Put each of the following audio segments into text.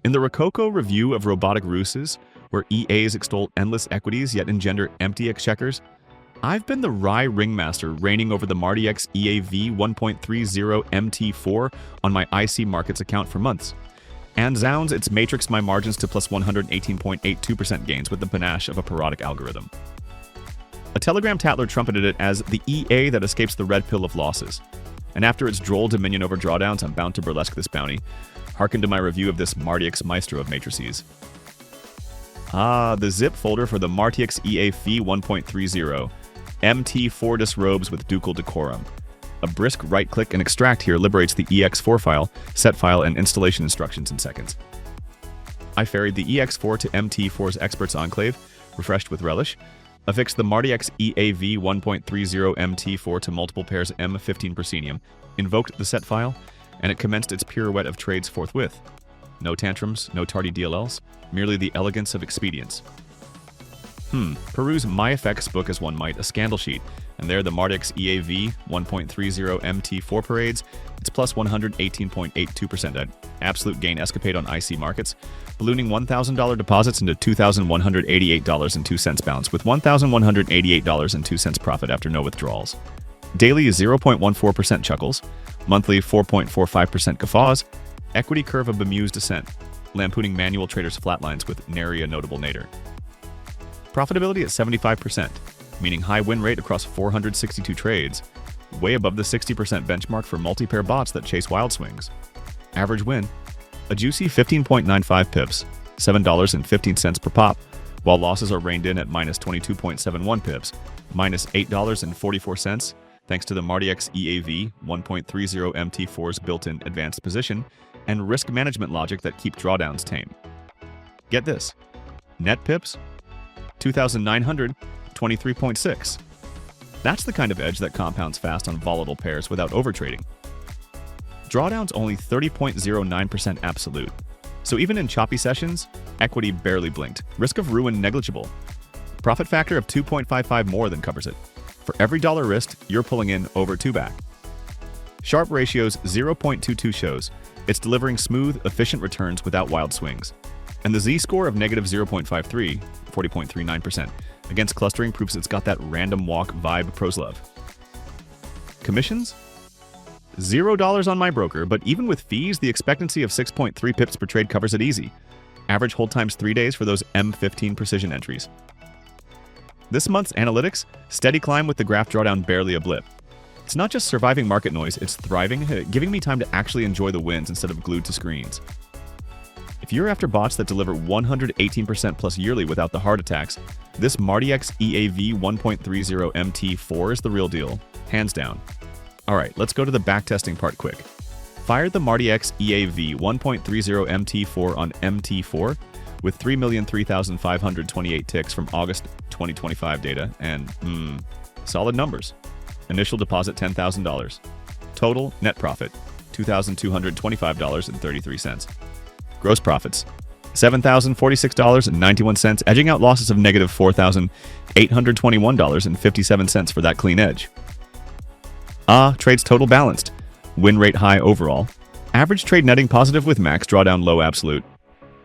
In the Rococo review of robotic ruses, where EAs extol endless equities yet engender empty exchequers, I've been the wry ringmaster reigning over the MartiX EA V1.30 MT4 on my IC Markets account for months. And zounds, it's matrixed my margins to plus 118.82% gains with the panache of a parodic algorithm. A Telegram tattler trumpeted it as the EA that escapes the red pill of losses. And after its droll dominion over drawdowns, I'm bound to burlesque this bounty. Hearken to my review of this MartiX maestro of matrices. The zip folder for the MartiX EA V1.30 MT4 disrobes with ducal decorum. A brisk right-click and extract here liberates the EX4 file, set file, and installation instructions in seconds. I ferried the EX4 to MT4's experts enclave, refreshed with relish, affixed the MartiX EA V1.30 MT4 to multiple pairs M15 proscenium, invoked the set file, and it commenced its pirouette of trades forthwith. No tantrums, no tardy DLLs, merely the elegance of expedience. Peruse MyFXBook as one might, a scandal sheet, and there the MartiX EA V1.30 MT4 parades its plus 118.82% at absolute gain escapade on IC Markets, ballooning $1,000 deposits into $2,188.02 balance with $1,188.02 profit after no withdrawals. Daily is 0.14% chuckles, monthly 4.45% guffaws, equity curve of bemused ascent, lampooning manual traders' flatlines with nary a notable nadir. Profitability at 75%, meaning high win rate across 462 trades, way above the 60% benchmark for multi-pair bots that chase wild swings. Average win, a juicy 15.95 pips, $7.15 per pop, while losses are reined in at minus 22.71 pips, minus $8.44, thanks to the MartiX EA V1.30 MT4's built-in advanced position and risk management logic that keep drawdowns tame. Get this, net pips, 2,923.6. That's the kind of edge that compounds fast on volatile pairs without overtrading. Drawdowns only 30.09% absolute. So even in choppy sessions, equity barely blinked. Risk of ruin negligible. Profit factor of 2.55 more than covers it. For every dollar risked, you're pulling in over 2 back. Sharp ratios 0.22 shows it's delivering smooth, efficient returns without wild swings. And the Z-score of negative 0.53, 40.39%, against clustering proves it's got that random walk vibe pros love. Commissions? $0 on my broker, but even with fees, the expectancy of 6.3 pips per trade covers it easy. Average hold times 3 days for those M15 precision entries. This month's analytics, steady climb with the graph drawdown barely a blip. It's not just surviving market noise, it's thriving, giving me time to actually enjoy the wins instead of glued to screens. If you're after bots that deliver 118% plus yearly without the heart attacks, this MartiX EA V1.30 MT4 is the real deal, hands down. Alright, let's go to the backtesting part quick. Fired the MartiX EA V1.30 MT4 on MT4 with 3,003,528 ticks from August 2025 data and, solid numbers. Initial deposit $10,000. Total net profit $2,225.33. Gross profits $7,046.91, edging out losses of negative $4,821.57 for that clean edge. Trades total balanced. Win rate high overall. Average trade netting positive with max drawdown low absolute.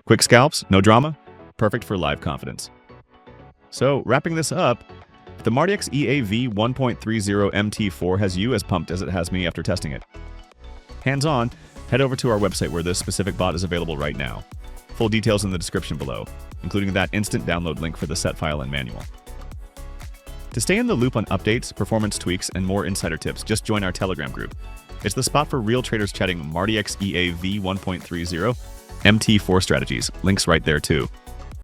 Quick scalps, no drama. Perfect for live confidence. So, wrapping this up, the MartiX EA V1.30 MT4 has you as pumped as it has me after testing it. Hands-on, head over to our website where this specific bot is available right now. Full details in the description below, including that instant download link for the set file and manual. To stay in the loop on updates, performance tweaks, and more insider tips, just join our Telegram group. It's the spot for real traders chatting MartiX EA V1.30 MT4 strategies. Links right there too.